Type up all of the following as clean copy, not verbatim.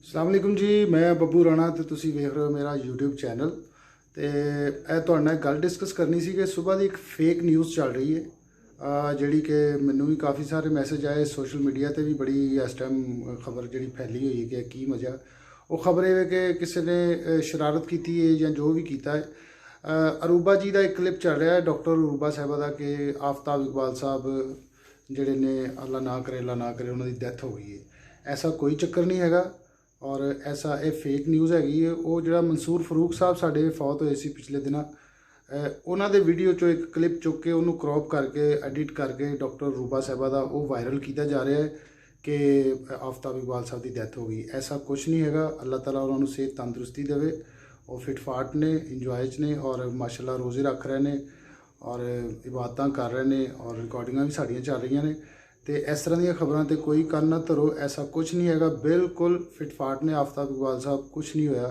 अस्सलाम वालेकुम जी, मैं बब्बू राणा तो तुसी वेख रहे हो मेरा यूट्यूब चैनल। तो ਇਹ ਤੁਹਾਡੇ ਨਾਲ ਗੱਲ डिस्कस करनी सी कि सुबह की एक फेक न्यूज़ चल रही है ਜਿਹੜੀ कि मैनू भी काफ़ी सारे मैसेज आए सोशल मीडिया ਤੇ भी बड़ी इस टाइम खबर जी फैली हुई है कि की वजह वो खबर है कि किसी ने शरारत की है या जो भी किया है। अरूबा जी का एक क्लिप चल रहा है डॉक्टर अरूबा साहबा का कि आफ्ताब इकबाल साहब ਜਿਹੜੇ ने अल्लाह ना करे उन्होंने डेथ हो गई है। ऐसा कोई चक्कर नहीं हैगा और ऐसा ये फेक न्यूज़ हैगी है। वो जो मंसूर फरूक साहब साढ़े फौत होए सी पिछले दिन उन्होंने वीडियो चो एक क्लिप चुक के उन्होंने क्रॉप करके एडिट करके डॉक्टर रूबा साहबा का वो वायरल किया जा रहा है कि आफ्ताब इकबाल साहब की डेथ हो गई। ऐसा कुछ नहीं हैगा। अल्लाह ताला उन्होंने सेहत तंदुरुस्ती देवे। वो फिट फाट ने इंजॉयज ने और माशाल्लाह रोज़े रख रहे हैं और इबादत कर रहे हैं और रिकॉर्डिंग भी साड़ियाँ चल रही ने। तो इस तरह दी खबरों पर कोई कन ना धरो। ऐसा कुछ नहीं हैगा। बिल्कुल फिट फाट ने आफ्ताब इकबाल साहब कुछ नहीं होया।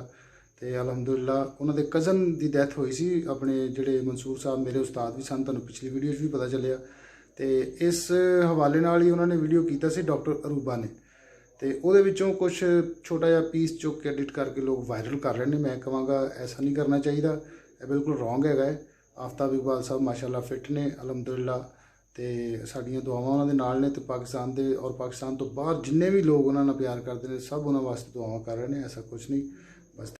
तो अलहमदुलिल्लाह उन्होंने कज़न की डेथ हुई सी अपने जोड़े मंसूर साहब मेरे उस्ताद भी सन तुहानूं पिछली वीडियो भी पता चलिया। तो इस हवाले नाल ही उन्होंने वीडियो किया सी डॉक्टर अरूबा ने। तो वो कुछ छोटा जिहा पीस चुक के एडिट करके लोग वायरल कर रहे हैं। मैं कहांगा ऐसा नहीं करना चाहिए, यह बिल्कुल रॉन्ग है। आफ्ताब इकबाल साहब माशाल्लाह फिट ने अलहमदुलिल्लाह। तो साड़ियाँ दुआवां उन्होंने नाल ने। तो पाकिस्तान के और पाकिस्तान तो बाहर जिन्ने भी लोग उन्होंने प्यार करते हैं सब उन्होंने वास्ते दुआवां कर रहे हैं। ऐसा कुछ नहीं।